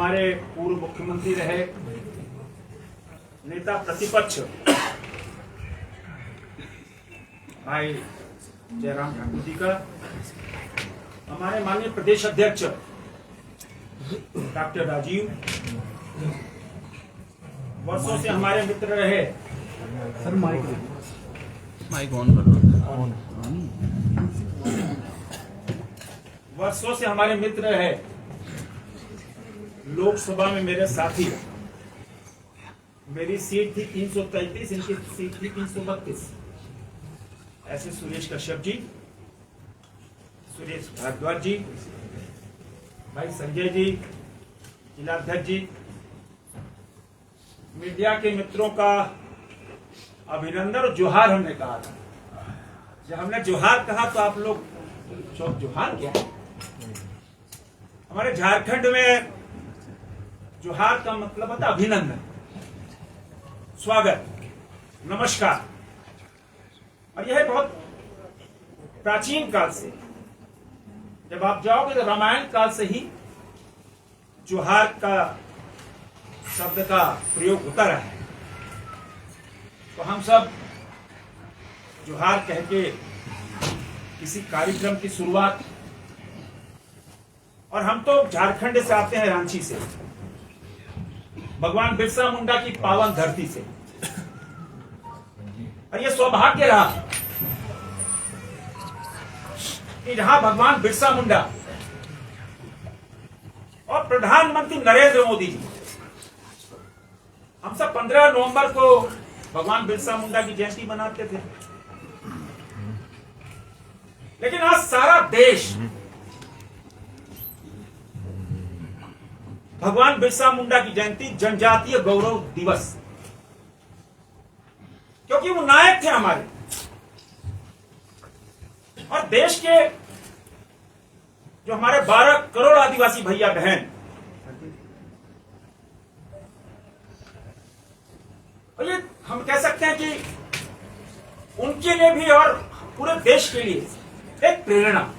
हमारे पूर्व मुख्यमंत्री रहे, नेता प्रतिपक्ष भाई जयराम ठाकुर जी का, हमारे माननीय प्रदेश अध्यक्ष डॉक्टर राजीव, वर्षों से हमारे मित्र रहे, सर माइक ऑन कर लो। वर्षों से हमारे मित्र रहे, लोकसभा में मेरे साथी, मेरी सीट थी 333, इनकी सीट थी 332, ऐसे सुरेश कश्यप जी, सुरेश भारद्वाज जी, भाई संजय जी, जिलाध्यक्ष जी, मीडिया के मित्रों का अभिनंदन और जोहार हमने कहा था। जब हमने जोहार कहा तो आप लोग जोहार क्या है? हमारे झारखंड में जोहार का मतलब होता अभिनंदन, स्वागत, नमस्कार। और यह बहुत प्राचीन काल से, जब आप जाओगे तो रामायण काल से ही जोहार का शब्द का प्रयोग होता रहा है। तो हम सब जोहार कह के किसी कार्यक्रम की शुरुआत, और हम तो झारखंड से आते हैं, रांची से, भगवान बिरसा मुंडा की पावन धरती से, और यह सौभाग्य रहा कि जहां भगवान बिरसा मुंडा और प्रधानमंत्री नरेंद्र मोदी जी, हम सब 15 नवंबर को भगवान बिरसा मुंडा की जयंती मनाते थे, लेकिन आज सारा देश भगवान बिरसा मुंडा की जयंती जनजातीय गौरव दिवस, क्योंकि वो नायक थे हमारे, और देश के जो हमारे 12 करोड़ आदिवासी भैया बहन, और ये हम कह सकते हैं कि उनके लिए भी और पूरे देश के लिए एक प्रेरणा।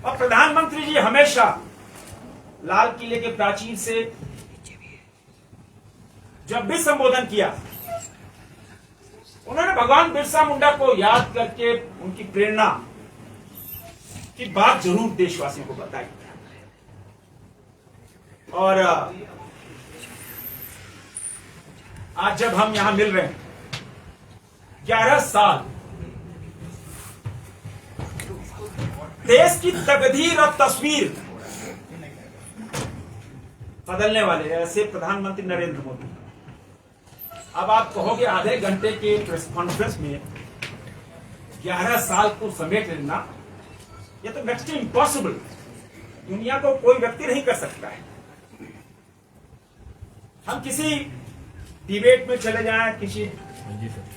और प्रधानमंत्री जी हमेशा लाल किले के प्राचीर से जब भी संबोधन किया, उन्होंने भगवान बिरसा मुंडा को याद करके उनकी प्रेरणा की बात जरूर देशवासियों को बताई। और आज जब हम यहां मिल रहे हैं, 11 साल देश की तकदीर और तस्वीर बदलने वाले ऐसे प्रधानमंत्री नरेंद्र मोदी। अब आप कहोगे आधे घंटे के प्रेस कॉन्फ्रेंस में 11 साल को समेट लेना, यह तो नेक्स्ट टू इम्पॉसिबल, दुनिया को कोई व्यक्ति नहीं कर सकता है। हम किसी डिबेट में चले जाएं, किसी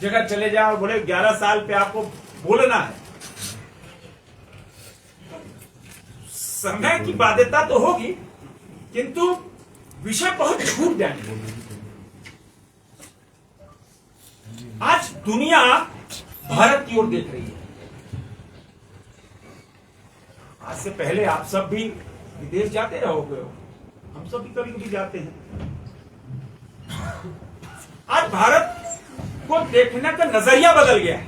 जगह चले जाएं और बोले 11 साल पे आपको बोलना है, समय की बाध्यता तो होगी, किंतु विषय बहुत छूट जाएंगे। आज दुनिया भारत की ओर देख रही है। आज से पहले आप सब भी विदेश जाते रहोगे, हम सब भी कभी कभी जाते हैं। आज भारत को देखने का नजरिया बदल गया है।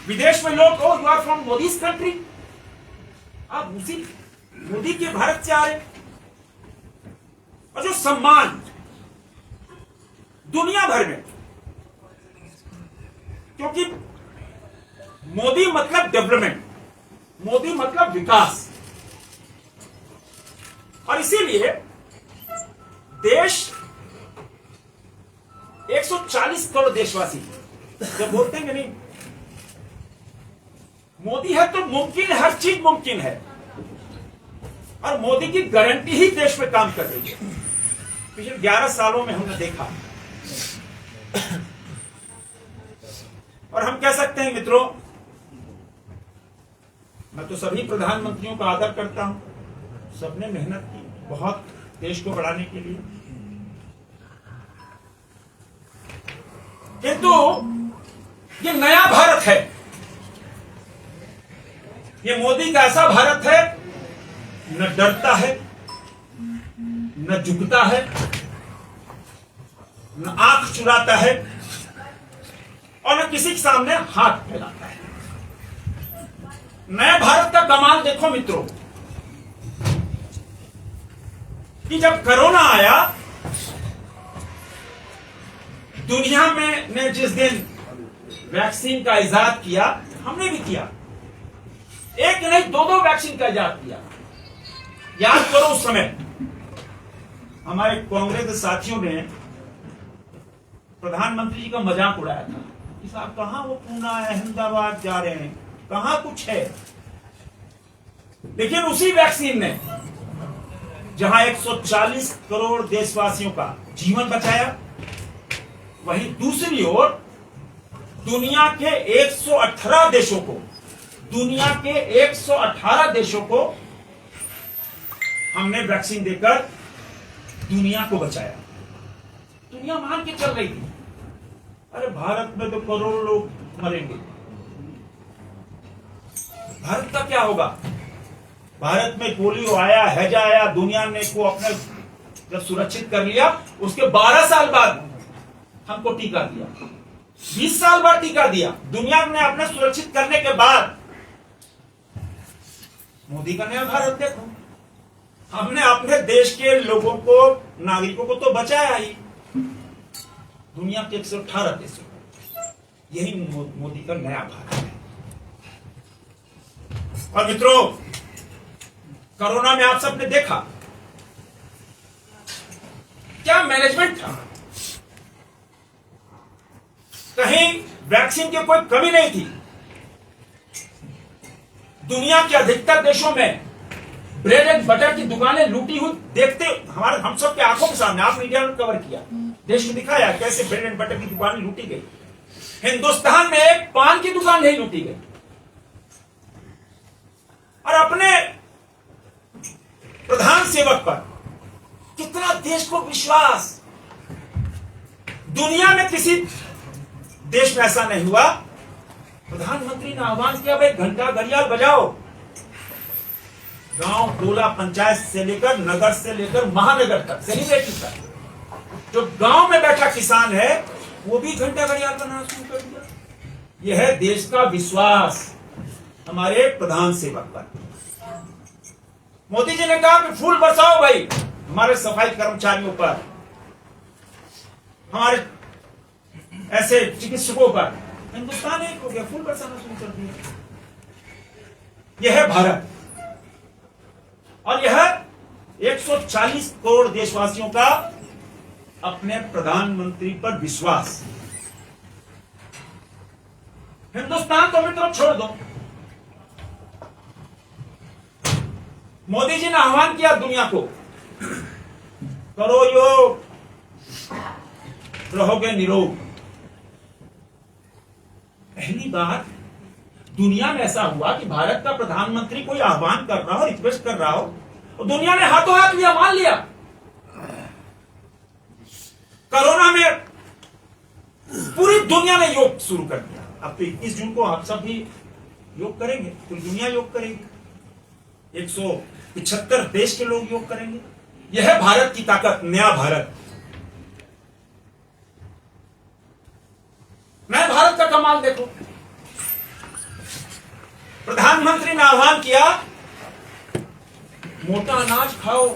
विदेश में लोग you are from Modi's country, आप उसी मोदी के भारत से आ रहे, और जो सम्मान दुनिया भर में, क्योंकि मोदी मतलब डेवलपमेंट, मोदी मतलब विकास, और इसीलिए देश 140 करोड़ देशवासी जब बोलते हैं कि नहीं मोदी है तो मुमकिन है, हर चीज मुमकिन है, और मोदी की गारंटी ही देश में काम कर रही है। पिछले 11 सालों में हमने देखा, और हम कह सकते हैं मित्रों, मैं तो सभी प्रधानमंत्रियों का आदर करता हूं, सबने मेहनत की बहुत देश को बढ़ाने के लिए, किंतु ये नया भारत है, ये मोदी का ऐसा भारत है न डरता है, न झुकता है, न आंख चुराता है और न किसी के सामने हाथ फैलाता है। नए भारत का कमाल देखो मित्रों, कि जब कोरोना आया, दुनिया में ने जिस दिन वैक्सीन का इजाद किया, हमने भी किया। एक नहीं, दो वैक्सीन का इजाद किया। याद करो उस समय हमारे कांग्रेस के साथियों ने प्रधानमंत्री जी का मजाक उड़ाया था कि साहब कहां वो पूना अहमदाबाद जा रहे हैं, कहां कुछ है। लेकिन उसी वैक्सीन ने जहां 140 करोड़ देशवासियों का जीवन बचाया, वहीं दूसरी ओर दुनिया के 118 देशों को, दुनिया के 118 देशों को हमने वैक्सीन देकर दुनिया को बचाया। दुनिया मान के चल रही थी, अरे भारत में तो करोड़ों लोग मरेंगे, भारत का क्या होगा। भारत में पोलियो आया, हैजा आया, दुनिया ने को अपने जब सुरक्षित कर लिया, उसके 12 साल बाद हमको टीका दिया, 20 साल बाद टीका दिया। दुनिया ने अपने सुरक्षित करने के बाद मोदी का नया भारत देखो, हमने अपने देश के लोगों को, नागरिकों को तो बचाया ही, दुनिया के 118 देशों को। यही मोदी का नया भारत है। और मित्रों, कोरोना में आप सबने देखा क्या मैनेजमेंट था। कहीं वैक्सीन की कोई कमी नहीं थी। दुनिया के अधिकतर देशों में ब्रेड एंड बटर की दुकानें लूटी हुई देखते हम सब के आंखों के सामने, आप मीडिया ने कवर किया, देश में दिखाया कैसे ब्रेड एंड बटर की दुकानें लूटी गई। हिंदुस्तान में एक पान की दुकान नहीं लूटी गई। और अपने प्रधान सेवक पर कितना देश को विश्वास। दुनिया में किसी देश में ऐसा नहीं हुआ। प्रधानमंत्री ने आह्वान किया, भाई घंटा घड़ियाल बजाओ, गांव टोला पंचायत से लेकर नगर से लेकर महानगर तक, सेलिब्रिटी तक, जो गांव में बैठा किसान है वो भी घंटा घड़ियाल बनाना शुरू कर दिया। यह है देश का विश्वास हमारे प्रधान सेवक पर। मोदी जी ने कहा कि फूल बरसाओ भाई हमारे सफाई कर्मचारियों पर, हमारे ऐसे चिकित्सकों पर। हिंदुस्तान एक हो गया, फूल बरसाना शुरू कर दिया। यह है भारत, और यह 140 करोड़ देशवासियों का अपने प्रधानमंत्री पर विश्वास। हिंदुस्तान तो मित्रों छोड़ दो, मोदी जी ने आह्वान किया दुनिया को, करो योग, रहोगे निरोग। पहली बार दुनिया में ऐसा हुआ कि भारत का प्रधानमंत्री कोई आह्वान कर रहा हो, रिक्वेस्ट कर रहा हो, और दुनिया ने हाथों हाथ लिया, मान लिया। कोरोना में पूरी दुनिया ने योग शुरू कर दिया। अब तो 21 जून को आप सब भी योग करेंगे, पूरी दुनिया योग करेगी, 175 देश के लोग योग करेंगे। यह है भारत की ताकत, नया भारत। नए भारत का कमाल देखो। प्रधानमंत्री ने आह्वान किया, मोटा अनाज खाओ,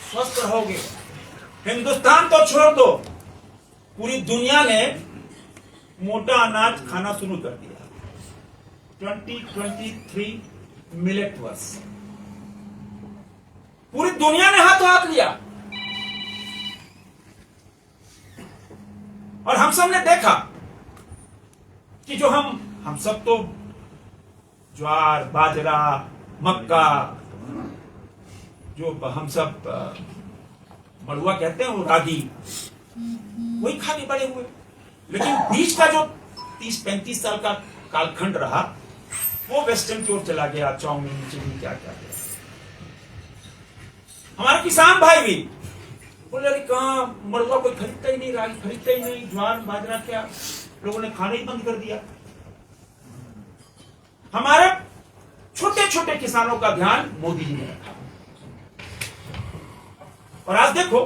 स्वस्थ रहोगे। हिंदुस्तान तो छोड़ दो, पूरी दुनिया ने मोटा अनाज खाना शुरू कर दिया। 2023 मिलेट वर्ष, पूरी दुनिया ने हाथों हाथ लिया। और हम सब ने देखा कि जो हम सब तो ज्वार, बाजरा, मक्का, जो हम सब मड़ुआ कहते हैं, वो रागी, वही खा के बड़े हुए। लेकिन बीच का जो 30-35 साल का कालखंड रहा, वो वेस्टर्न की ओर चला गया, चाउमीन, चिली, क्या क्या क्या। हमारे किसान भाई भी बोले, अरे कहां मड़ुआ कोई खरीदता ही नहीं, रागी खरीदता ही नहीं, ज्वार बाजरा क्या लोगों ने खाना ही बंद कर दिया। हमारे छोटे छोटे किसानों का ध्यान मोदी जी ने रखा। और आज देखो,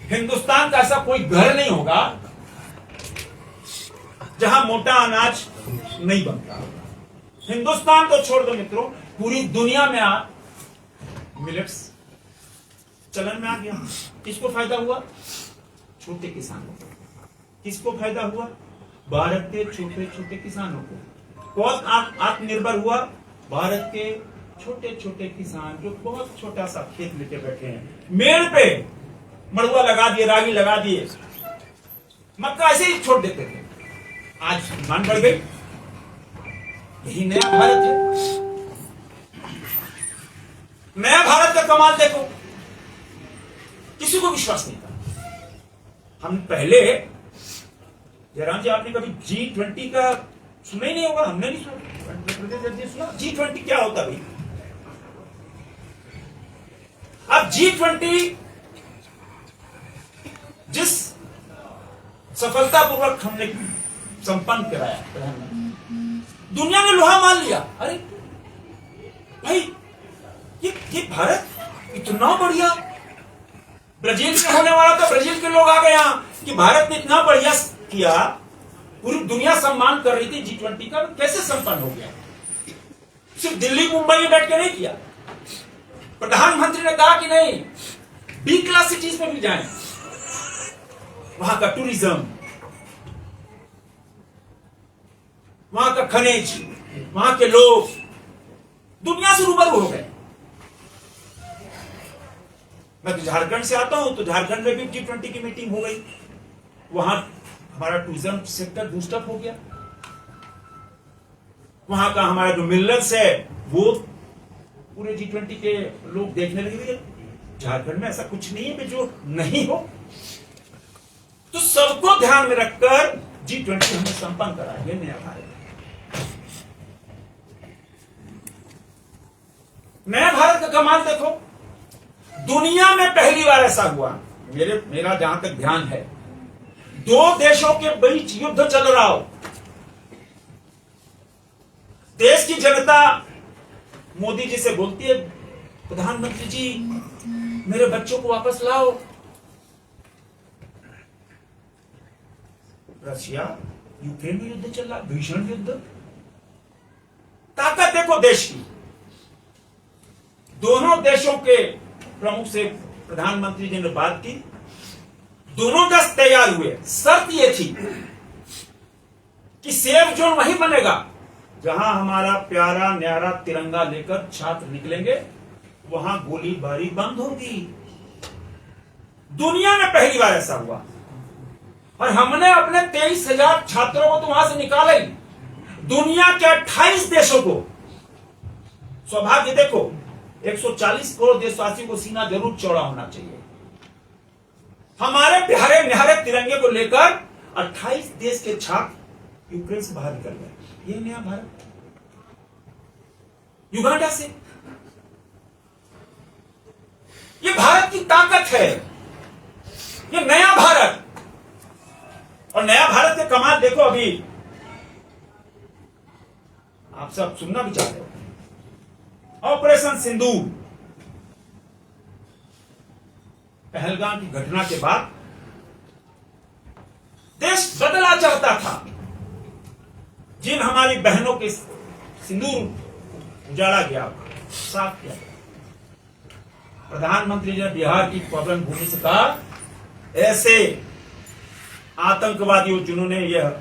हिंदुस्तान का ऐसा कोई घर नहीं होगा जहां मोटा अनाज नहीं बनता। हिंदुस्तान तो छोड़ दो मित्रों, पूरी दुनिया में मिलेट्स चलन में आ गया। किसको फायदा हुआ? छोटे किसानों को। किसको फायदा हुआ? भारत के छोटे छोटे किसानों को। कौन आत्मनिर्भर हुआ? भारत के छोटे छोटे किसान जो बहुत छोटा सा खेत लेके बैठे हैं, मेड़ पे मड़ुआ लगा दिए, रागी लगा दिए, मक्का ऐसे ही छोड़ देते थे। आज डिमांड बढ़ गई। यही नया भारत है। नया भारत का कमाल देखो, किसी को विश्वास नहीं था। हम पहले, जयराम जी आपने कभी G20 का सुना ही नहीं होगा, हमने नहीं सुना। G20 क्या होता भाई? अब G20 जिस सफलतापूर्वक हमने संपन्न कराया, दुनिया ने लोहा मान लिया। अरे भाई, ये भारत इतना बढ़िया। ब्राजील से होने वाला था, ब्राजील के लोग आ गए यहां कि भारत ने इतना बढ़िया किया, पूरी दुनिया सम्मान कर रही थी G20 का। कैसे संपन्न हो गया? सिर्फ दिल्ली मुंबई में बैठ के नहीं किया। प्रधानमंत्री ने कहा कि नहीं, बी क्लास सिटीज में भी जाएं, वहां का टूरिज्म, वहां का खनिज, वहां के लोग दुनिया से रूबरू हो गए। मैं तो झारखंड से आता हूं, तो झारखंड में भी G20 की मीटिंग हो गई। वहां हमारा टूरिज्म सेक्टर बूस्टअप हो गया। वहां का हमारा जो मिलर्स है वो पूरे G20 के लोग देखने लगे। झारखंड में ऐसा कुछ नहीं है जो नहीं हो। तो सबको ध्यान में रखकर G20 हमने संपन्न करा। ये नया भारत है। नया भारत का कमाल देखो, दुनिया में पहली बार ऐसा हुआ, मेरा जहां तक ध्यान है, दो देशों के बीच युद्ध चल रहा हो, देश की जनता मोदी जी से बोलती है, प्रधानमंत्री जी मेरे बच्चों को वापस लाओ। रशिया यूक्रेन में युद्ध चल रहा, भीषण युद्ध। ताकत देखो देश की। दोनों देशों के प्रमुख से प्रधानमंत्री जी ने बात की, दोनों देश तैयार हुए। शर्त यह थी कि सेफ जोन वहीं बनेगा जहां हमारा प्यारा न्यारा तिरंगा लेकर छात्र निकलेंगे, वहां गोलीबारी बंद होगी। दुनिया में पहली बार ऐसा हुआ। और हमने अपने 23,000 छात्रों को तो वहां से निकाला ही, दुनिया के 28 देशों को। सौभाग्य देखो, 140 करोड़ देशवासियों को सीना जरूर चौड़ा होना चाहिए। हमारे प्यारे न्यारे तिरंगे को लेकर 28 देश के छात्र यूक्रेन से बाहर निकल गए। ये नया भारत। युगांडा से, ये भारत की ताकत है। ये नया भारत। और नया भारत के कमाल देखो। अभी आप सब सुनना भी चाहते हो, ऑपरेशन सिंदूर, पहलगाम की घटना के बाद देश बदला चाहता था। जिन हमारी बहनों के सिंदूर उजाड़ा गया, साफ किया गया, प्रधानमंत्री जी ने बिहार की पवन भूमि से कहा, ऐसे आतंकवादियों जिन्होंने यह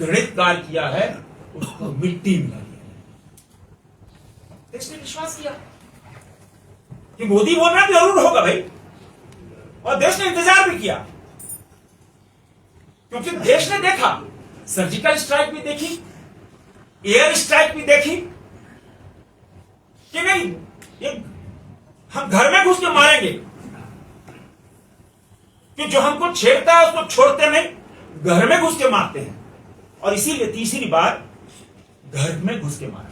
घृणित कार्य किया है उसको मिट्टी मिला दिया। देश ने विश्वास किया कि मोदी बोल रहा जरूर होगा भाई, और देश ने इंतजार भी किया, क्योंकि देश ने देखा, सर्जिकल स्ट्राइक भी देखी, एयर स्ट्राइक भी देखी कि नहीं, ये हम घर में घुस के मारेंगे, कि जो हमको छेड़ता है उसको छोड़ते नहीं, घर में घुस के मारते हैं। और इसीलिए तीसरी बार घर में घुस के मारा।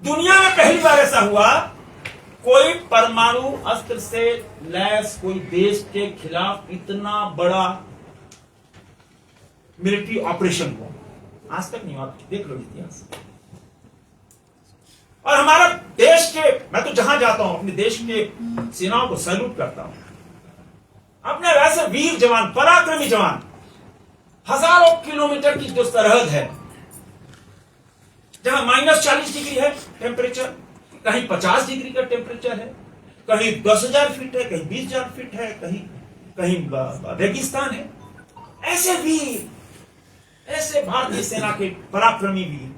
दुनिया में पहली बार ऐसा हुआ, कोई परमाणु अस्त्र से लैस कोई देश के खिलाफ इतना बड़ा मिलिट्री ऑपरेशन हुआ, आज तक नहीं हुआ। देख लो इतिहास। और हमारा देश के, मैं तो जहां जाता हूं अपने देश के सेनाओं को सैल्यूट करता हूं। अपने वैसे वीर जवान, पराक्रमी जवान, हजारों किलोमीटर की जो सरहद है, जहां -40 डिग्री है टेम्परेचर, कहीं 50 डिग्री का टेम्परेचर है, कहीं 10,000 फीट है, कहीं 20,000 फीट है, कहीं रेगिस्तान है, ऐसे वीर, ऐसे भारतीय सेना के पराक्रमी वीर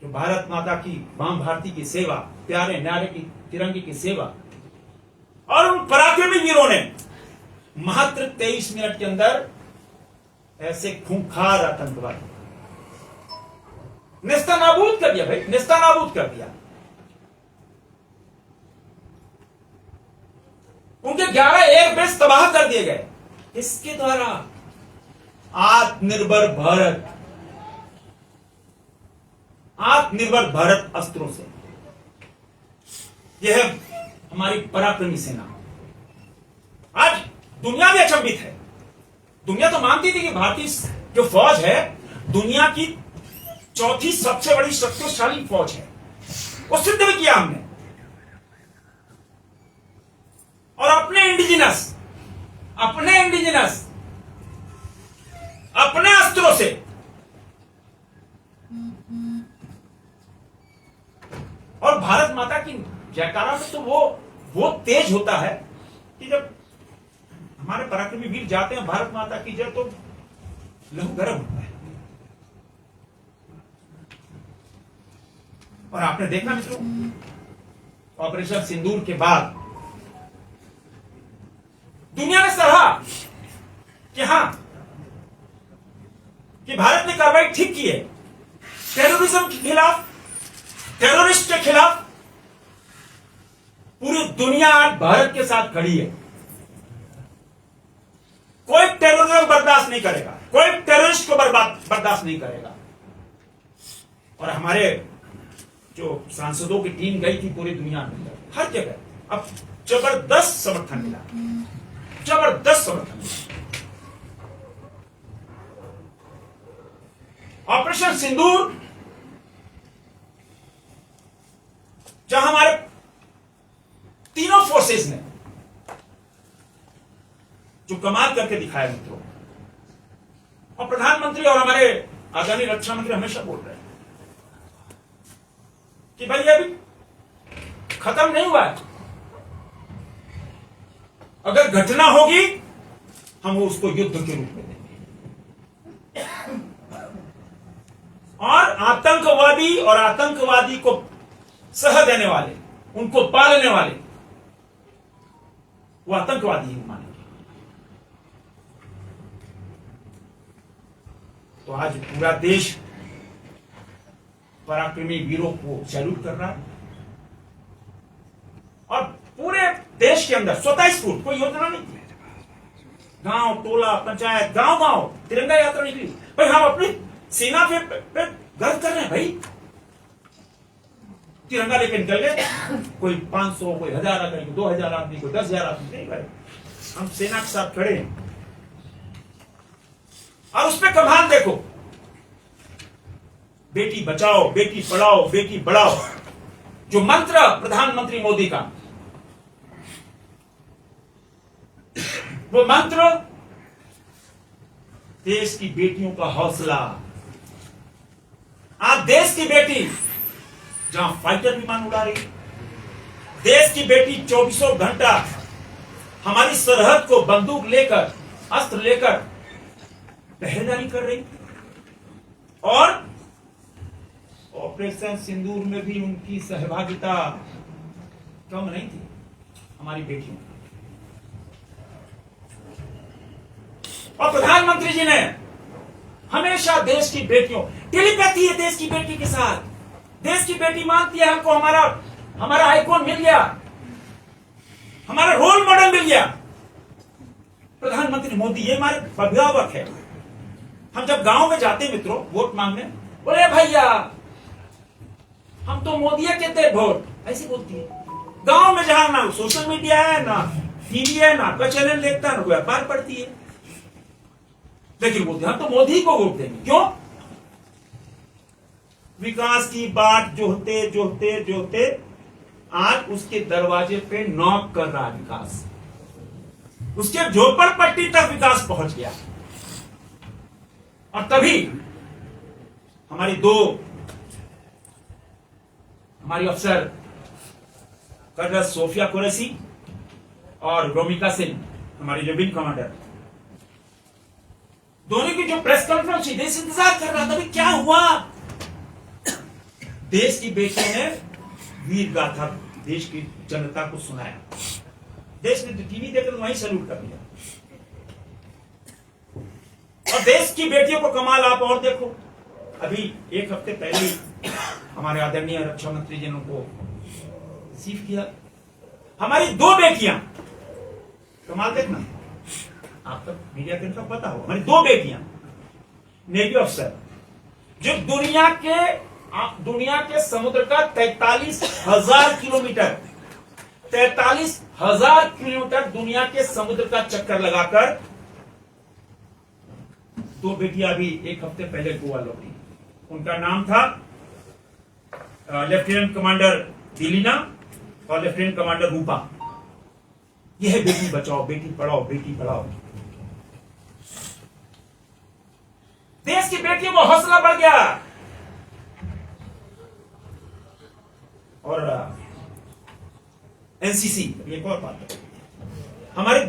जो भारत माता की, मां भारती की सेवा, प्यारे न्यारे की तिरंगे की सेवा, और उन पराक्रमी वीरों ने मात्र 23 मिनट के अंदर ऐसे खूंखार आतंकवादी नेस्तनाबूद कर दिया भाई, नेस्तनाबूद कर दिया। उनके 11 एयरबेस तबाह कर दिए गए। इसके द्वारा आत्मनिर्भर भारत, आत्मनिर्भर भारत अस्त्रों से, यह है हमारी पराक्रमी सेना। आज दुनिया भी अचंभित है। दुनिया तो मानती थी कि भारतीय जो फौज है दुनिया की चौथी सबसे बड़ी शक्तिशाली फौज है, वो सिद्ध भी किया हमने। और अपने इंडिजिनस अपने अस्त्रों से और भारत माता की जयकारा में तो वो तेज होता है कि जब हमारे पराक्रमी वीर जाते हैं भारत माता की जय, तो लहू गर्म होता है। और आपने देखा मित्रों, ऑपरेशन सिंदूर के बाद दुनिया ने सराहा कि हां, कि भारत ने कार्रवाई ठीक की है। टेररिज्म के खिलाफ, टेररिस्ट के खिलाफ पूरी दुनिया आज भारत के साथ खड़ी है। कोई टेररिज्म बर्दाश्त नहीं करेगा, कोई टेररिस्ट को बर्दाश्त नहीं करेगा। और हमारे जो सांसदों की टीम गई थी पूरी दुनिया में, हर जगह अब जबरदस्त समर्थन मिला, जबरदस्त समर्थन मिला। ऑपरेशन सिंदूर, जहां हमारे तीनों फोर्सेस ने जो कमाल करके दिखाया मित्रों, और प्रधानमंत्री और हमारे आदरणीय रक्षा मंत्री हमेशा बोल रहे हैं कि भाई अभी खत्म नहीं हुआ है, अगर घटना होगी हम उसको युद्ध के रूप में देंगे। और आतंकवादी को सह देने वाले, उनको पालने वाले, वो आतंकवादी ही मानेंगे। तो आज पूरा देश पराक्रमी वीरों को सैल्यूट कर रहा है। और पूरे देश के अंदर स्वतः स्फूर्त कोई योजना नहीं थी। गांव, टोला, पंचायत, गांव तिरंगा यात्रा निकली। भाई हम अपनी सेना पे गर्व कर रहे हैं भाई। तिरंगा लेके निकल गए, कोई 500, कोई 1000 आदमी, 2000 आदमी, कोई 10,000 आदमी, नहीं भाई, हम सेना के साथ खड़े हैं। और उस पर कमाल देखो, बेटी बचाओ, बेटी पढ़ाओ, बेटी बढ़ाओ, जो मंत्र प्रधानमंत्री मोदी का, वो मंत्र देश की बेटियों का हौसला। आज देश की बेटी जहां फाइटर विमान उड़ा रही, देश की बेटी 24 घंटा हमारी सरहद को बंदूक लेकर, अस्त्र लेकर पहरेदारी कर रही। और ऑपरेशन सिंदूर में भी उनकी सहभागिता कम नहीं थी हमारी बेटियों। और प्रधानमंत्री जी ने हमेशा देश की बेटियों, टेलीपैथी है देश की बेटी के साथ। देश की बेटी मानती है हमको हमारा आइकॉन मिल गया, हमारा रोल मॉडल मिल गया प्रधानमंत्री मोदी। ये हमारे अभिभावक है। हम जब गांव में जाते मित्रों वोट मांगने, बोले भैया हम तो मोदी के देते वोट, ऐसे बोलती है। गांव में जहां ना सोशल मीडिया है, ना टीवी है, ना आपका चैनल देखता है, ना कोई अखबार पढ़ती है, लेकिन बोलते हम तो मोदी को वोट देंगे। क्यों? विकास की बाट जोहते जोहते जोहते आज उसके दरवाजे पे नॉक कर रहा है विकास। उसके झोपड़पट्टी तक विकास पहुंच गया। और तभी हमारी अफसर कर्नल सोफिया कुरैशी और रोमिका सिंह, हमारी जो विंग कमांडर, दोनों की जो प्रेस कॉन्फ्रेंस थी, देश इंतजार कर रहा था कि क्या हुआ। देश की बेटी ने वीर गाथा देश की जनता को सुनाया। देश ने टीवी देखकर वहीं सैल्यूट कर दिया। और देश की बेटियों को कमाल आप और देखो, अभी एक हफ्ते पहले ही हमारे आदरणीय रक्षा मंत्री जी ने उनको रिसीव किया। हमारी 2 बेटियां, कमाल देखना, आप तक मीडिया के सब पता हो, हमारी 2 बेटियां नेवी अफसर, जो दुनिया के समुद्र का 43,000 किलोमीटर 43,000 किलोमीटर दुनिया के समुद्र का चक्कर लगाकर 2 बेटियां अभी एक हफ्ते पहले गोवा लौटी। उनका नाम था लेफ्टिनेंट कमांडर दिलीना और लेफ्टिनेंट कमांडर रूपा। यह है बेटी बचाओ बेटी पढ़ाओ बेटी पढ़ाओ। देश की बेटियों को हौसला बढ़ गया। और एनसीसी, एक और बात है, हमारे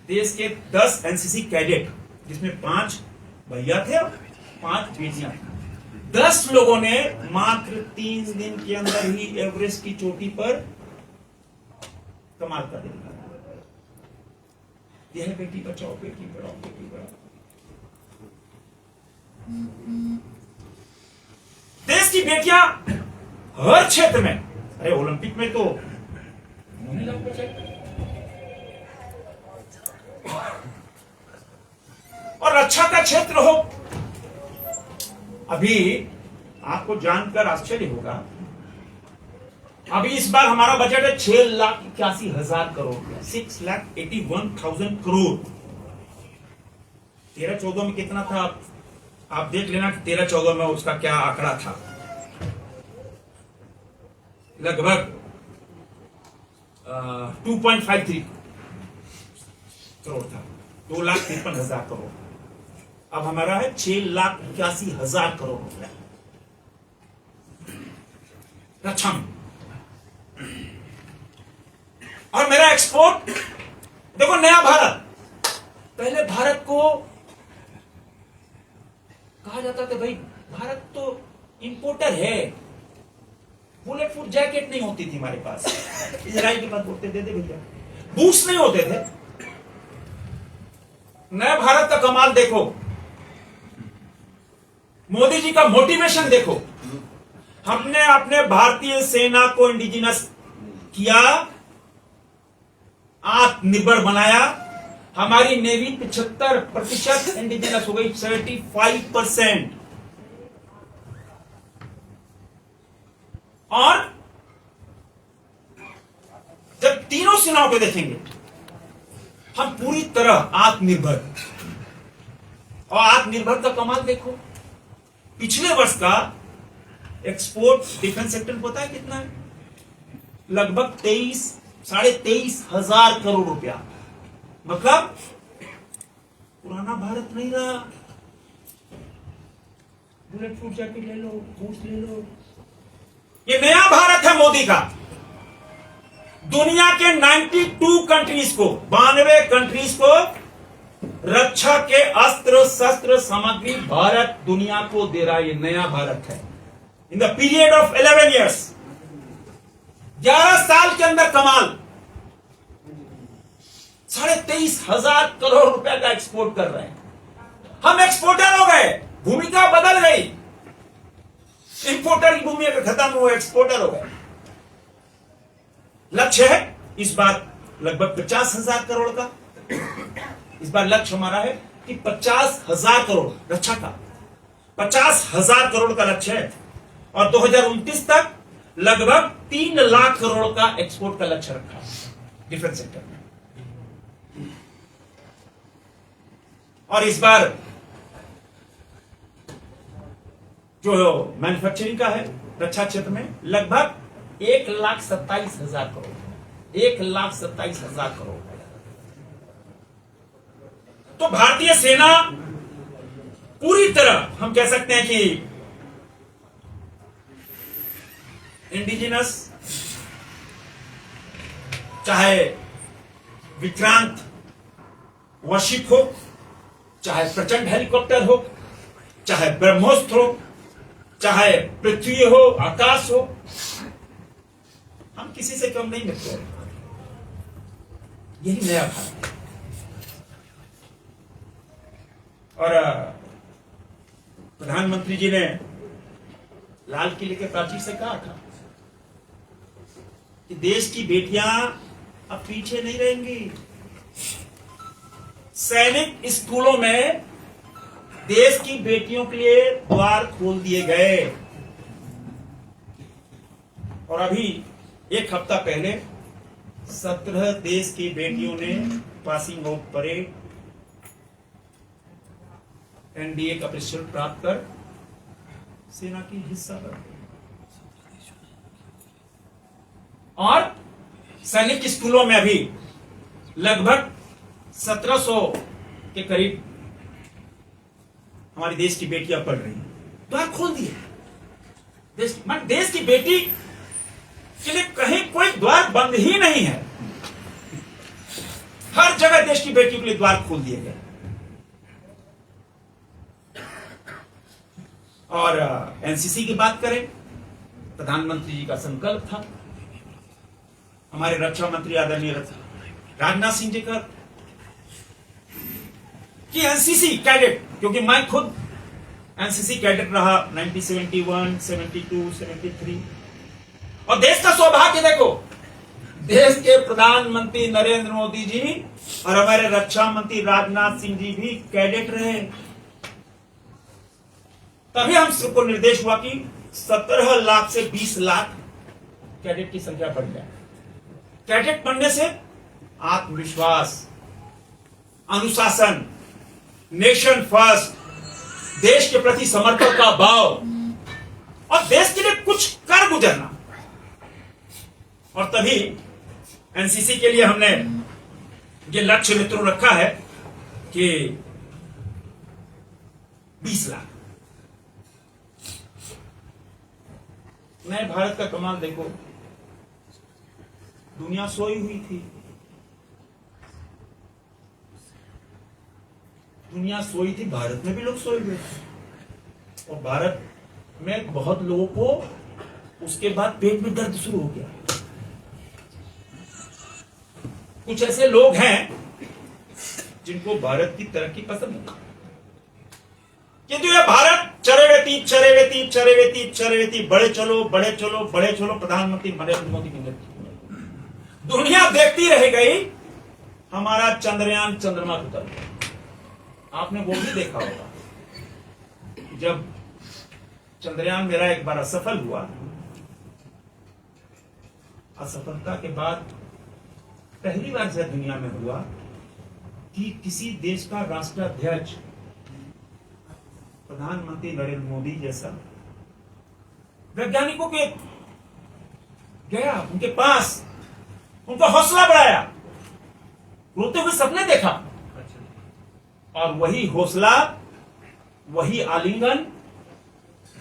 देश के 10 एनसीसी कैडेट, जिसमें 5 भैया थे और 5 बेटियां, 10 लोगों ने मात्र 3 दिन के अंदर ही एवरेस्ट की चोटी पर कमाल कर दिया। यह है बेटी बचाओ बेटी पढ़ाओ बेटी पढ़ाओ। देश की बेटियां हर क्षेत्र में, अरे ओलंपिक में तो और रक्षा का क्षेत्र हो। अभी आपको जानकर आश्चर्य होगा, अभी इस बार हमारा बजट है 6,81,000 करोड़ रुपया, 6,81,000 करोड़। 13-14 में कितना था आप देख लेना कि 13-14 में उसका क्या आंकड़ा था। लगभग 2.53 करोड़ था, 2,53,000 करोड़। अब हमारा है 6,81,000 करोड़ रुपया रक्षा में। और मेरा एक्सपोर्ट देखो, नया भारत, पहले भारत को कहा जाता था भाई भारत तो इंपोर्टर है, बुलेट प्रूफ जैकेट नहीं होती थी हमारे पास, इजराइल के पास बोलते दे दे भैया, बूट्स नहीं होते थे। नए भारत का कमाल देखो, मोदी जी का मोटिवेशन देखो। हमने अपने भारतीय सेना को इंडिजिनस किया, आत्मनिर्भर बनाया। हमारी नेवी 75% इंडिजिनस हो गई, 75%। और जब तीनों सेनाओं को देखेंगे, हम पूरी तरह आत्मनिर्भर। और आत्मनिर्भर का कमाल देखो, पिछले वर्ष का एक्सपोर्ट डिफेंस सेक्टर पता है कितना है? लगभग 23,500 करोड़ रुपया। मतलब पुराना भारत नहीं रहा। बुलेट प्रूफ जैकेट ले लो, बूट्स ले लो, ये नया भारत है मोदी का। दुनिया के 92 कंट्रीज को, 92 कंट्रीज को रक्षा के अस्त्र शस्त्र सामग्री भारत दुनिया को दे रहा है। ये नया भारत है। In the period of 11 years, 11 साल के अंदर कमाल, 23,500 करोड़ रुपए का एक्सपोर्ट कर रहे हैं। हम एक्सपोर्टर हो गए, भूमिका बदल गई। इंपोर्टर की भूमिका खत्म हुआ, एक्सपोर्टर हो गए। लक्ष्य है इस बार लगभग 50,000 करोड़ का। इस बार लक्ष्य हमारा है कि 50,000 करोड़ रक्षा का, 50,000 करोड़ का लक्ष्य है। और 2029 तक लगभग 3 लाख करोड़ का एक्सपोर्ट का लक्ष्य रखा है डिफेंस सेक्टर में। और इस बार जो मैन्युफैक्चरिंग का है रक्षा क्षेत्र में लगभग 1,27,000 करोड़, 1,27,000 करोड़। तो भारतीय सेना पूरी तरह हम कह सकते हैं कि इंडिजिनस, चाहे विक्रांत वर्शिप हो, चाहे प्रचंड हेलीकॉप्टर हो, चाहे ब्रह्मोस्त्र हो, चाहे पृथ्वी हो, आकाश हो, हम किसी से कम नहीं मिलते। यही नया भारत है। और प्रधानमंत्री जी ने लाल किले के प्राचीर से कहा था कि देश की बेटियां अब पीछे नहीं रहेंगी। सैनिक स्कूलों में देश की बेटियों के लिए द्वार खोल दिए गए। और अभी एक हफ्ता पहले 17 देश की बेटियों ने पासिंग आउट परेड, एनडीए का प्रशिक्षण प्राप्त कर सेना की हिस्सा बन गई। और सैनिक स्कूलों में अभी लगभग 1700 के करीब हमारी देश की बेटियां पढ़ रही हैं। द्वार खोल दिए। देश की बेटी के लिए कहीं कोई द्वार बंद ही नहीं है। हर जगह देश की बेटियों के लिए द्वार खोल दिए गए। और एनसीसी की बात करें, प्रधानमंत्री जी का संकल्प था, हमारे रक्षा मंत्री आदरणीय राजनाथ सिंह जी का, कि एनसीसी कैडेट, क्योंकि मैं खुद एनसीसी कैडेट रहा 1971, 72, 73। और देश का सौभाग्य देखो, देश के प्रधानमंत्री नरेंद्र मोदी जी और हमारे रक्षा मंत्री राजनाथ सिंह जी भी कैडेट रहे। तभी हम सबको निर्देश हुआ कि 17 लाख से 20 लाख कैडेट की संख्या बढ़ जाए। कैडेट बनने से आत्मविश्वास, अनुशासन, नेशन फर्स्ट, देश के प्रति समर्पण का भाव और देश के लिए कुछ कर गुजरना। और तभी एनसीसी के लिए हमने ये लक्ष्य मित्रों रखा है कि 20 लाख। नए भारत का कमाल देखो, दुनिया सोई हुई थी, दुनिया सोई थी, भारत में भी लोग सोए हुए थे। और भारत में बहुत लोगों को उसके बाद पेट में दर्द शुरू हो गया। कुछ ऐसे लोग हैं जिनको भारत की तरक्की पसंद नहीं, किंतु यह भारत चरेवेती बड़े चलो बड़े चलो बड़े चलो, प्रधानमंत्री नरेंद्र मोदी के नेतृत्व में दुनिया देखती रह गई। हमारा चंद्रयान चंद्रमा पर उतर गया। आपने वो भी देखा होगा, जब चंद्रयान मेरा एक बार असफल हुआ, असफलता के बाद पहली बार से दुनिया में हुआ कि किसी देश का राष्ट्राध्यक्ष प्रधानमंत्री नरेंद्र मोदी जैसा वैज्ञानिकों के गया, उनके पास, उनका हौसला बढ़ाया, रोते हुए सपने देखा, और वही हौसला, वही आलिंगन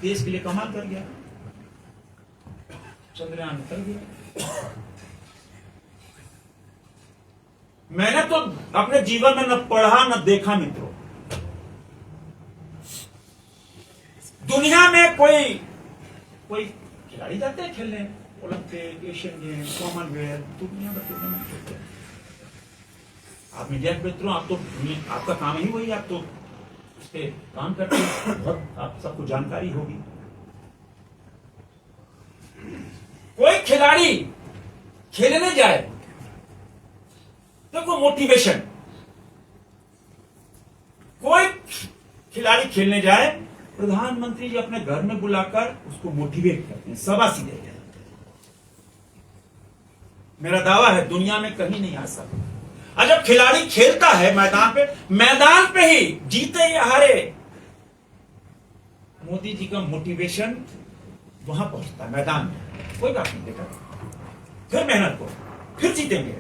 देश के लिए कमाल कर गया। चंद्रयान उतर गया। मैंने तो अपने जीवन में न पढ़ा न देखा मित्रों, दुनिया में कोई खिलाड़ी जाते हैं खेलने, ओलंपिक, एशियन गेम, कॉमनवेल्थ, दुनिया भर के टूर्नामेंट होते हैं। आप मीडिया के मित्रों, आप तो आपका काम ही वही, आप तो उस पे काम करते हैं, बहुत आप सबको जानकारी होगी। कोई खिलाड़ी खेलने जाए देखो मोटिवेशन, कोई खिलाड़ी खेलने जाए, प्रधानमंत्री जी अपने घर में बुलाकर उसको मोटिवेट करते हैं, शाबाशी देते हैं। मेरा दावा है दुनिया में कहीं नहीं आ सकता। और जब खिलाड़ी खेलता है मैदान पे ही जीते या हारे, मोदी जी का मोटिवेशन वहां पहुंचता है मैदान में, कोई बात नहीं बेटा, फिर मेहनत करो, फिर जीतेंगे।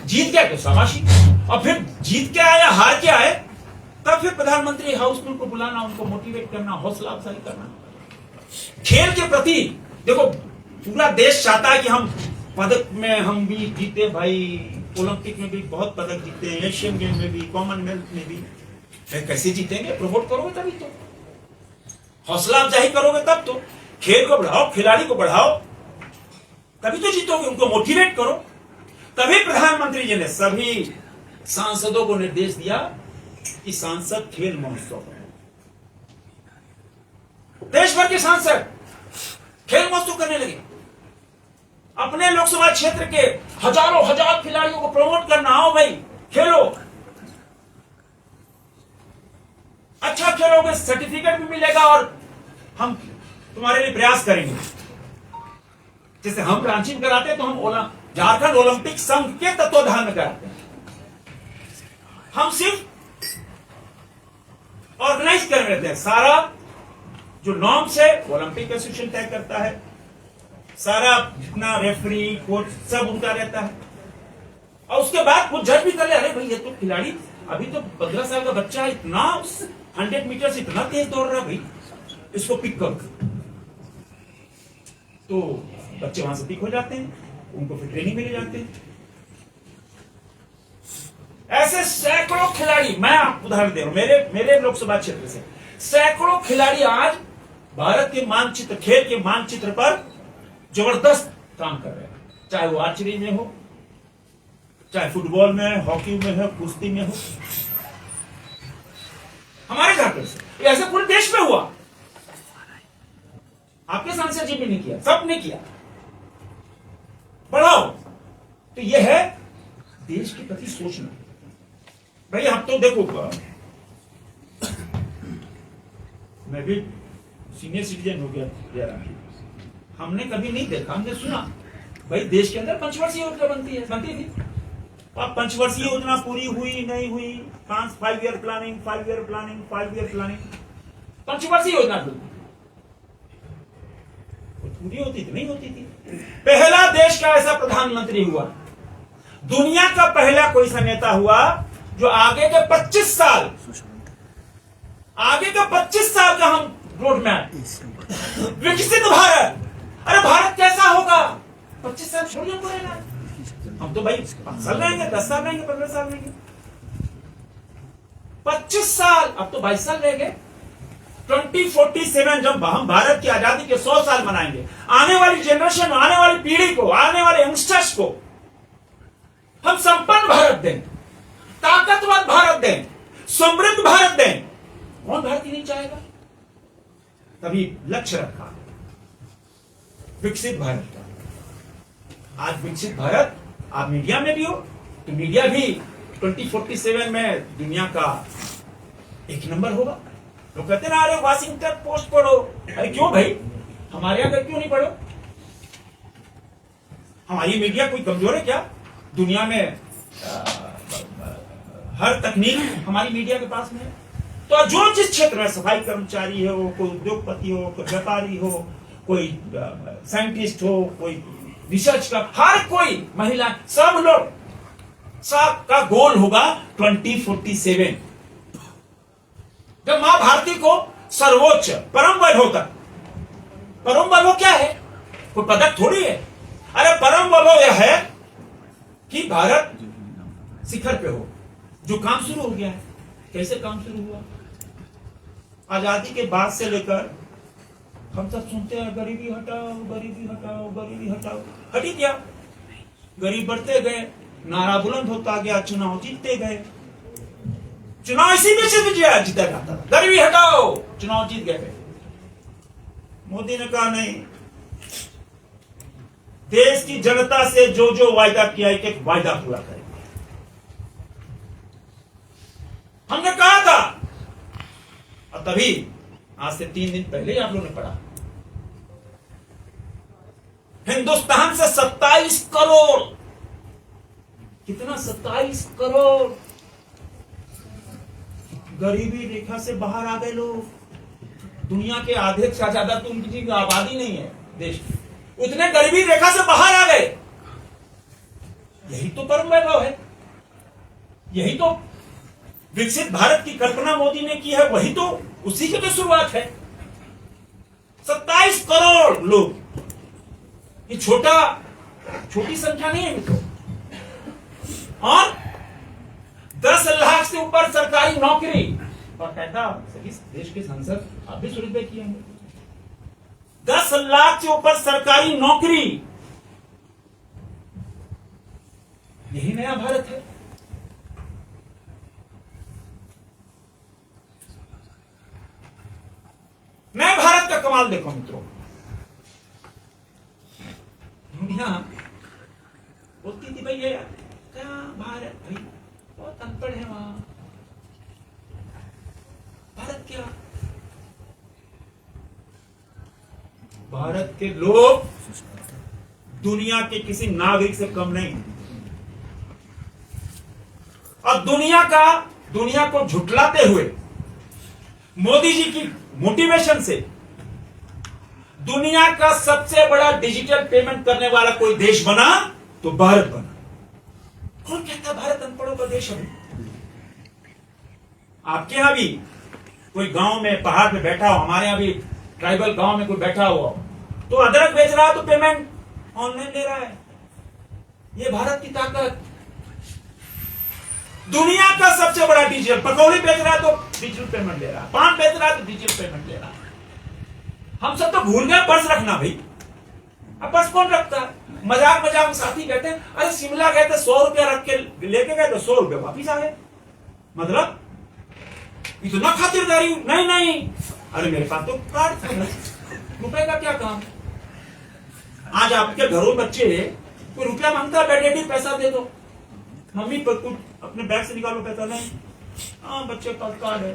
जीत गया तो शाबाशी, और फिर जीत के आए या हार के आए तब फिर प्रधानमंत्री हाउसफुल को बुलाना, उनको मोटिवेट करना, हौसला अफजाई करना। खेल के प्रति देखो, पूरा देश चाहता है कि हम पदक में हम भी जीते भाई, ओलंपिक में भी बहुत पदक जीते हैं, एशियन गेम में भी, कॉमनवेल्थ में भी। कैसे जीतेंगे? प्रमोट करोगे तभी तो, हौसला अफजाई करोगे तब तो, खेल को बढ़ाओ, खिलाड़ी को बढ़ाओ, तभी तो जीतोगे। उनको मोटिवेट करो। तभी प्रधानमंत्री जी ने सभी सांसदों को निर्देश दिया कि सांसद खेल महोत्सव करें। देश भर के सांसद खेल महोत्सव करने लगे। अपने लोकसभा क्षेत्र के हजारों हजार खिलाड़ियों को प्रमोट करना, आओ भाई खेलो, अच्छा खेलोगे सर्टिफिकेट भी मिलेगा और हम तुम्हारे लिए प्रयास करेंगे। जैसे हम रांची में कराते हैं तो हम झारखंड ओलंपिक संघ के तत्वाधान में कराते हैं। हम सिर्फ ऑर्गेनाइज कर रहे थे, सारा जो नॉर्म्स है ओलंपिक एसोसिएशन तय करता है, सारा जितना रेफरी कोच सब उनका रहता है। और उसके बाद कुछ जज भी कर ले, अरे भाई ये तो खिलाड़ी अभी तो 15 साल का बच्चा है, इतना 100 मीटर से इतना तेज दौड़ रहा है, भाई इसको पिक करो। तो बच्चे वहां से पिक हो जाते हैं, उनको फिर ट्रेनिंग मिले जाते हैं। ऐसे सैकड़ों खिलाड़ी, मैं आपको उदाहरण दे रहा हूं मेरे लोकसभा क्षेत्र से, सैकड़ों खिलाड़ी आज भारत के मानचित्र, खेल के मानचित्र पर जबरदस्त काम कर रहे हैं। चाहे वो आर्चरी में हो, चाहे फुटबॉल में, हॉकी में हो, कुश्ती में हो। हमारे झारखंड से ऐसे पूरे देश में हुआ। आपके सांसद जी भी नहीं किया, सब ने किया। बढ़ाओ। तो यह है देश के प्रति सोचना। भाई हम तो देखो, मैं भी सीनियर सिटीजन हो गया, हमने कभी नहीं देखा, हमने सुना भाई देश के अंदर पंचवर्षीय योजना बनती थी। अब पंचवर्षीय योजना पूरी हुई नहीं हुई, 5 year planning, 5 year planning, 5 year planning, पंचवर्षीय योजना पूरी होती थी नहीं होती थी। पहला देश का ऐसा प्रधानमंत्री हुआ, दुनिया का पहला कोई सा नेता हुआ जो आगे के 25 साल का हम रोड मैप, विकसित भारत। अरे भारत कैसा होगा 25 साल छोड़िए को रहना, हम तो भाई 5 साल रहेंगे, 10 साल रहेंगे, 15 साल रहेंगे, 25 साल, अब तो 22 साल रह गए। 2047 जब हम भारत की आजादी के 100 साल मनाएंगे, आने वाली जनरेशन, आने वाली पीढ़ी को, आने वाले यंगस्टर्स को हम संपन्न भारत दें, ताकतवर भारत दें, समृद्ध भारत दें। कौन भारतीय नहीं चाहेगा? तभी लक्ष्य रखा विकसित भारत का। आज विकसित भारत, आप मीडिया में भी हो तो मीडिया भी 2047 में दुनिया का 1 नंबर होगा। लोग कहते ना, अरे वाशिंगटन पोस्ट पढ़ो। अरे क्यों भाई, हमारे यहां क्यों नहीं पढ़ो? हमारी मीडिया कोई कमजोर है क्या? दुनिया में हर तकनीक हमारी मीडिया के पास में है। तो जो जिस क्षेत्र में, सफाई कर्मचारी हो, कोई उद्योगपति हो, कोई व्यापारी हो, कोई साइंटिस्ट हो, कोई रिसर्च का, हर कोई महिला, सब लोग, सबका गोल होगा 2047, जब मां भारती को सर्वोच्च परम वैभव तक। परम वैभव क्या है? कोई पदक थोड़ी है। अरे परम वैभव यह है कि भारत शिखर पे हो। जो काम शुरू हो गया है, कैसे काम शुरू हुआ? आजादी के बाद से लेकर हम सब सुनते हैं, गरीबी हटाओ, गरीबी हटाओ, गरीबी हटाओ। हटी क्या? गरीब बढ़ते गए, नारा बुलंद होता गया, चुनाव जीतते गए। चुनाव इसी में से जीता जाता था, गरीबी हटाओ, चुनाव जीत गए। मोदी ने कहा नहीं, देश की जनता से जो जो वायदा किया, एक एक वायदा पूरा करेंगे। हमने कहा था, और तभी आज से 3 दिन पहले आप लोगों ने पढ़ा, हिंदुस्तान से 27 करोड़, कितना 27 करोड़ गरीबी रेखा से बाहर आ गए लोग। दुनिया के आधे से ज्यादा तो उनकी आबादी नहीं है देश की, उतने गरीबी रेखा से बाहर आ गए। यही तो परम वैभव है, यही तो विकसित भारत की कल्पना मोदी ने की है, वही तो उसी की तो शुरुआत है। 27 करोड़ लोग, ये छोटी संख्या नहीं है मित्रों। और 10 लाख से ऊपर सरकारी नौकरी, और कहता सभी देश के सांसद आप भी सुनिश्चित किए होंगे, 10 लाख से ऊपर सरकारी नौकरी, यही नया भारत है। नए भारत का कमाल देखो मित्रों। दुनिया बोलती थी भाई ये क्या भारत, भाई बहुत अनपढ़ है वहां, भारत क्या, भारत के लोग दुनिया के किसी नागरिक से कम नहीं। और दुनिया को झुठलाते हुए मोदी जी की मोटिवेशन से दुनिया का सबसे बड़ा डिजिटल पेमेंट करने वाला कोई देश बना तो भारत बना। कौन कहता भारत अनपढ़ों का देश है? आपके यहां भी कोई गांव में पहाड़ पे बैठा हो, हमारे यहां भी ट्राइबल गांव में कोई बैठा हुआ हो, तो अदरक बेच रहा है तो पेमेंट ऑनलाइन ले रहा है। ये भारत की ताकत। दुनिया का सबसे बड़ा डिजिटल, पकौड़ी बेच रहा है तो डिजिटल पेमेंट ले रहा है, पान बेच रहा है तो डिजिटल पेमेंट ले रहा है। हम सब तो भूल गए पर्स रखना भाई। अब पर्स कौन रखता है? मजाक में साथी कहते हैं अरे शिमला गए थे 100 रुपया रख के लेके गए तो 100 रुपया वापिस आ गए। मतलब इतना खातिरदारी नहीं। अरे मेरे पास तो कार्ड था, रुपए का क्या काम। आज आपके घरों बच्चे कोई रुपया मांगता है, डैडी पैसा दे दो, मम्मी पर कुछ अपने बैग से निकालो पैसा, नहीं, हाँ बच्चे का कार्ड है,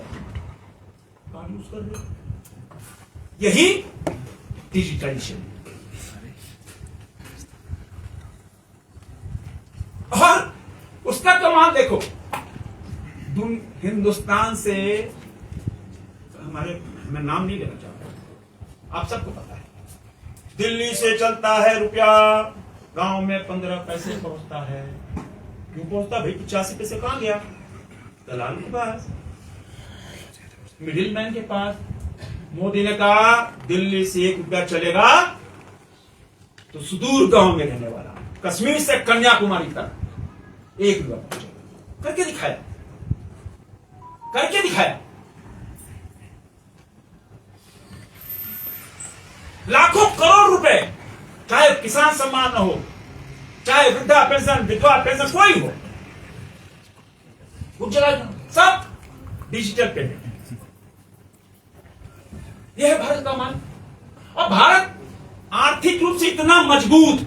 कार्ड यूज कर लो। यही डिजिटलाइजेशन। और उसका कमाल देखो, हिंदुस्तान से मैं नाम नहीं लेना चाहता, आप सबको पता है, दिल्ली से चलता है रुपया, गांव में 15 पैसे पहुंचता है। क्यों पहुंचता भाई? 85 पैसे कहां गया? दलाल के पास, मिडिल मैन के पास। मोदी ने कहा दिल्ली से 1 रुपया चलेगा तो सुदूर गांव में रहने वाला, कश्मीर से कन्याकुमारी तक 1 रुपया पहुंचेगा। करके दिखाया। लाखों करोड़ रुपए, चाहे किसान सम्मान न हो, चाहे वृद्धा पेंशन, विधवा पेंशन, कोई हो, उज्ज्वला सब डिजिटल पेमेंट। यह है भारत का मान। और भारत आर्थिक रूप से इतना मजबूत,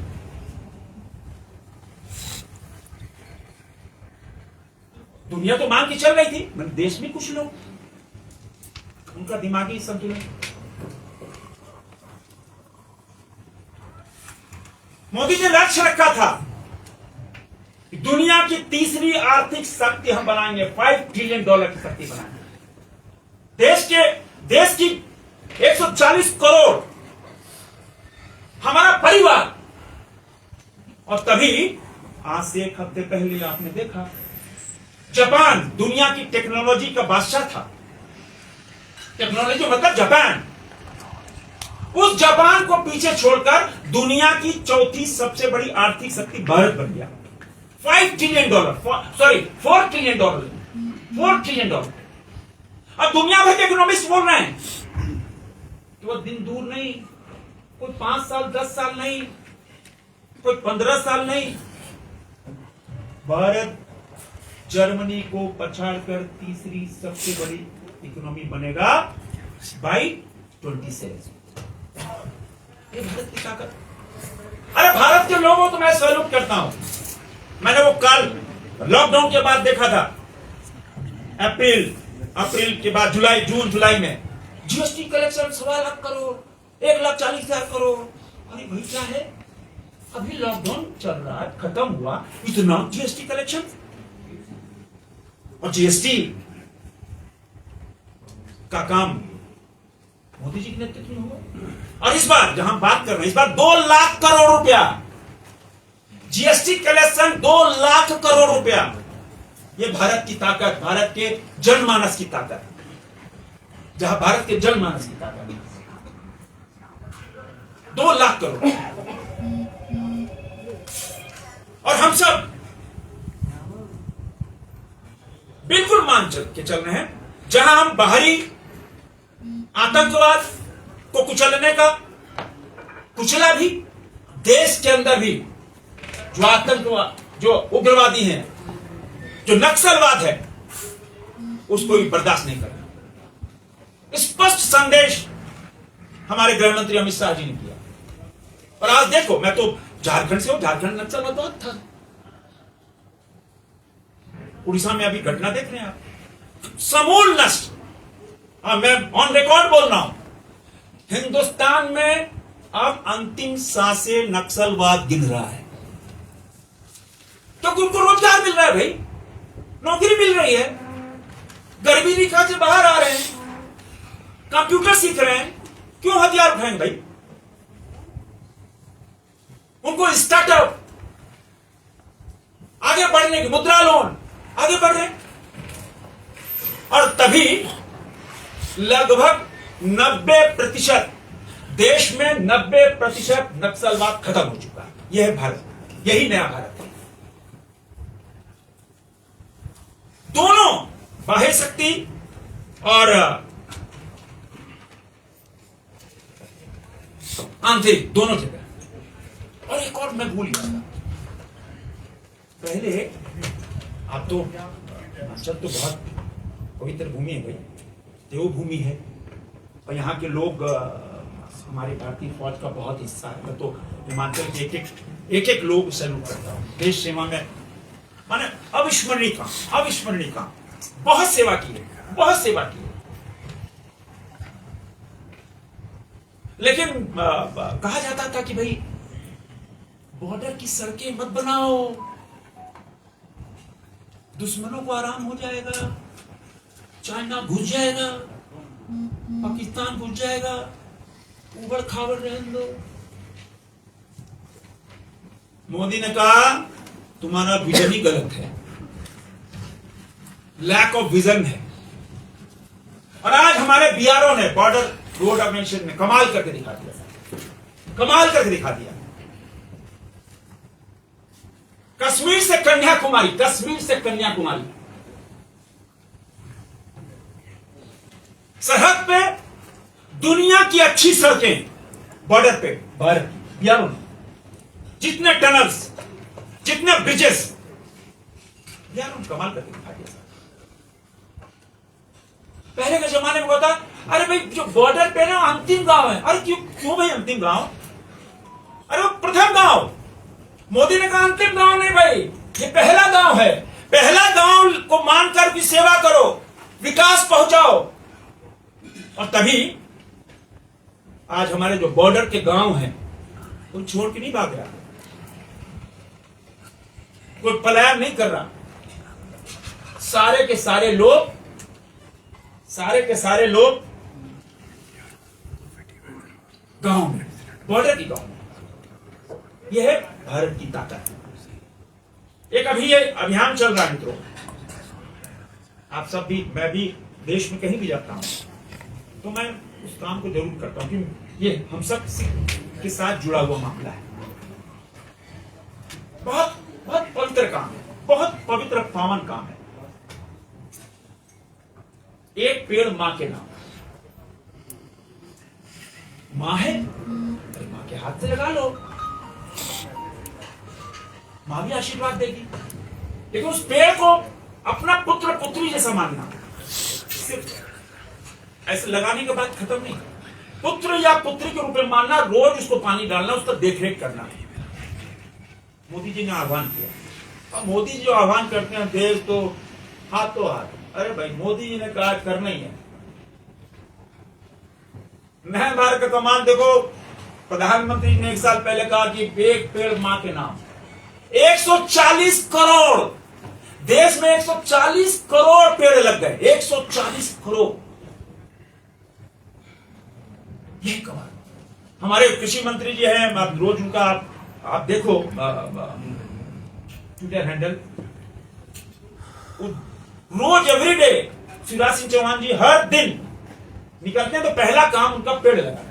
दुनिया तो मान के चल रही थी, मतलब देश में कुछ लोग, उनका दिमागी संतुलन। मोदी ने लक्ष्य रखा था कि दुनिया की तीसरी आर्थिक शक्ति हम बनाएंगे, $5 ट्रिलियन की शक्ति बनाएंगे। देश की 140 करोड़ हमारा परिवार। और तभी आज से 1 हफ्ते पहले आपने देखा, जापान दुनिया की टेक्नोलॉजी का बादशाह था। टेक्नोलॉजी मतलब जापान, उस जापान को पीछे छोड़कर दुनिया की चौथी सबसे बड़ी आर्थिक शक्ति भारत बन गया। $4 ट्रिलियन। 4 ट्रिलियन। अब दुनिया भर के इकोनॉमिस्ट बोल रहे हैं कि वो दिन दूर नहीं, कोई 5 साल 10 साल नहीं, कोई 15 साल नहीं, भारत जर्मनी को पछाड़कर तीसरी सबसे बड़ी इकोनॉमी बनेगा बाई 27। ये भारत की ताकत। अरे भारत के लोगों को मैं सैल्यूट करता हूं। मैंने वो कल लॉकडाउन के बाद देखा था, अप्रैल के बाद जून जुलाई में जीएसटी कलेक्शन 1.25 लाख करोड़, 1,40,000 करोड़। अरे भाई क्या है, अभी लॉकडाउन चल रहा है, खत्म हुआ, इतना जीएसटी कलेक्शन। और जीएसटी का काम मोदी जी के नेतृत्व में हुआ। और इस बार जहां बात कर रहे हैं, इस बार 2 लाख करोड़ रुपया जीएसटी कलेक्शन, 2 लाख करोड़ रुपया। ये भारत की ताकत, भारत के जनमानस की ताकत, जहां भारत के जनमानस की ताकत 2 लाख करोड़। और हम सब बिल्कुल मान के चल रहे हैं, जहां हम बाहरी आतंकवाद को कुचलने का कुचला भी, देश के अंदर भी जो आतंकवाद, जो उग्रवादी हैं, जो नक्सलवाद है, उसको भी बर्दाश्त नहीं करना। स्पष्ट संदेश हमारे गृह मंत्री अमित शाह जी ने किया। और आज देखो, मैं तो झारखंड से हूं, झारखंड नक्सलवाद बहुत था। उड़ीसा में अभी घटना देख रहे हैं आप, समूल नष्ट। मैं ऑन रिकॉर्ड बोल रहा हूं, हिंदुस्तान में अब अंतिम सांसें नक्सलवाद गिन रहा है। तो उनको रोजगार मिल रहा है भाई, नौकरी मिल रही है, गरीबी रेखा से बाहर आ रहे हैं, कंप्यूटर सीख रहे हैं, क्यों हथियार उठाएंगे भाई? उनको स्टार्टअप, आगे बढ़ने की मुद्रा लोन, आगे बढ़ रहे हैं। और तभी लगभग 90% देश में 90% नक्सलवाद खत्म हो चुका है। यह है भारत, यही नया भारत है। दोनों बाह्य शक्ति और आंतरिक, दोनों जगह। और एक और मैं भूल गया था, पहले आप तो हिमाचल तो बहुत पवित्र भूमि है भाई, देवभूमि है, और यहाँ के लोग हमारे भारतीय फौज का बहुत हिस्सा है। मैं तो हिमाचल के एक एक लोग सैल्यूट करता हूँ। देश सेवा में माने अविस्मरणीय काम, बहुत सेवा की है, बहुत सेवा की है। लेकिन कहा जाता था कि भाई बॉर्डर की सड़कें मत बनाओ, दुश्मनों को आराम हो जाएगा, चाइना घुस जाएगा, पाकिस्तान घुस जाएगा, उबड़ खाबड़ रहने दो। मोदी ने कहा तुम्हारा विजन ही गलत है, लैक ऑफ विजन है। और आज हमारे बीआरओ ने, बॉर्डर रोड ऑर्गेनाइजेशन ने कमाल करके दिखा दिया, कमाल करके दिखा दिया। कश्मीर से कन्याकुमारी, कश्मीर से कन्याकुमारी, सरहद पे दुनिया की अच्छी सड़कें, बॉर्डर पे भारत, जितने टनल्स, जितने ब्रिजेस, यार कमाल करके दिखा दिया। पहले के जमाने में होता, अरे भाई जो बॉर्डर पे ना अंतिम गांव है। अरे क्यों भाई अंतिम गांव? अरे वो प्रथम गांव। मोदी ने कहा अंतिम गांव नहीं भाई, ये पहला गांव है। पहला गांव को मानकर भी सेवा करो, विकास पहुंचाओ। और तभी आज हमारे जो बॉर्डर के गांव हैं, कोई छोड़ के नहीं भाग रहा, कोई पलायन नहीं कर रहा। सारे के सारे लोग गांव में, बॉर्डर की गांव में। यह है भारत की ताकत। एक अभी ये अभियान चल रहा है मित्रों, आप सब भी, मैं भी देश में कहीं भी जाता हूं तो मैं उस काम को जरूर करता हूं, क्योंकि ये हम सब के साथ जुड़ा हुआ मामला है। बहुत बहुत पवित्र काम है, बहुत पवित्र पावन काम है। एक पेड़ मां के नाम, मां है, मां के हाथ से लगा लो, मां भी आशीर्वाद देगी। लेकिन उस पेड़ को अपना पुत्र पुत्री जैसा मानना, सिर्फ ऐसे लगाने के बाद खत्म नहीं, पुत्र या पुत्री के रूप में मानना, रोज उसको पानी डालना, उसका देखरेख करना। मोदी जी ने आह्वान किया। अब मोदी जी जो आह्वान करते हैं, देश तो हाथों हाथ। अरे भाई मोदी जी ने कहा करना ही है। नए भारत का कमाल देखो, प्रधानमंत्री ने 1 साल पहले कहा कि एक पेड़ मां के नाम। 140 करोड़, देश में 140 करोड़ पेड़ लग गए, 140 करोड़। ये कमाल। हमारे कृषि मंत्री जी हैं, आप रोज उनका आप देखो ट्विटर हैंडल, रोज एवरीडे शिवराज सिंह चौहान जी हर दिन निकलते हैं तो पहला काम उनका पेड़ लगाना है।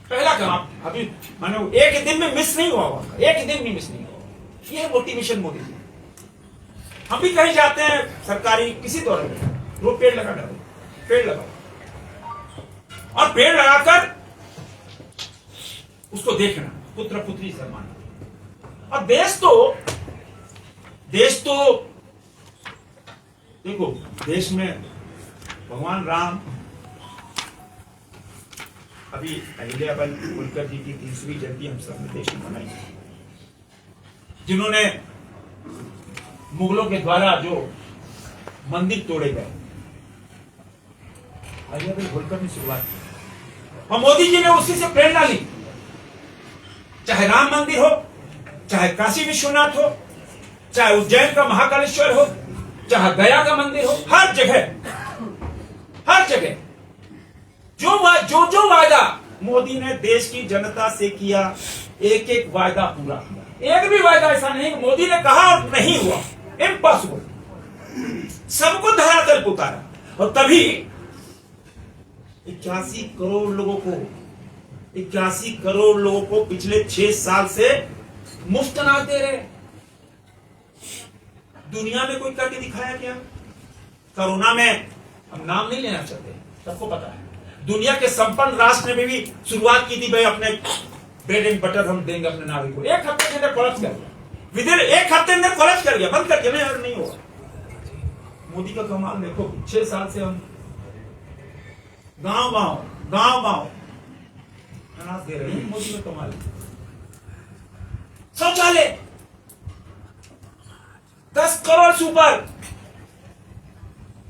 पहला काम अभी मानो एक दिन में मिस नहीं हुआ होगा, एक दिन भी मिस नहीं हुआ। ये मोटिवेशन मोदी जी। हम भी कहीं जाते हैं सरकारी किसी दौर में, रोज पेड़ लगा डालो, पेड़ लगाओ और पेड़ लगाकर उसको देखना, पुत्र पुत्री सम्मान। और देश तो देखो, देश में भगवान राम, अभी अहिल्याबाई होलकर जी की 3वीं जयंती हम सब ने देश में मनाई, जिन्होंने मुगलों के द्वारा जो मंदिर तोड़े गए, अहिल्याबाई होलकर ने शुरुआत की और मोदी जी ने उसी से प्रेरणा ली। चाहे राम मंदिर हो, चाहे काशी विश्वनाथ हो, चाहे उज्जैन का महाकालेश्वर हो, चाहे गया का मंदिर हो, हर जगह जो वायदा मोदी ने देश की जनता से किया, एक एक वायदा पूरा किया। एक भी वायदा ऐसा नहीं कि मोदी ने कहा और नहीं हुआ, इम्पॉसिबल। सबको धरातल पे उतारा और तभी 81 करोड़ लोगों को पिछले 6 साल से मुफ्त अनाज दे रहे। दुनिया में कोई करके दिखाया क्या? कोरोना में हम नाम नहीं लेना चाहते, सबको पता है, दुनिया के संपन्न राष्ट्र ने भी शुरुआत की थी, भाई अपने ब्रेड एंड बटर हम देंगे अपने नागरिक को। एक हफ्ते के अंदर कोलैप्स कर गया, विदिन एक हफ्ते अंदर कोलैप्स कर गया, बंद कर दिया, नहीं होगा। मोदी का कमाल देखो, 6 साल से हम गांव अनाज दे रहे हैं। मोदी का कमाल। शौचालय 10 करोड़ से ऊपर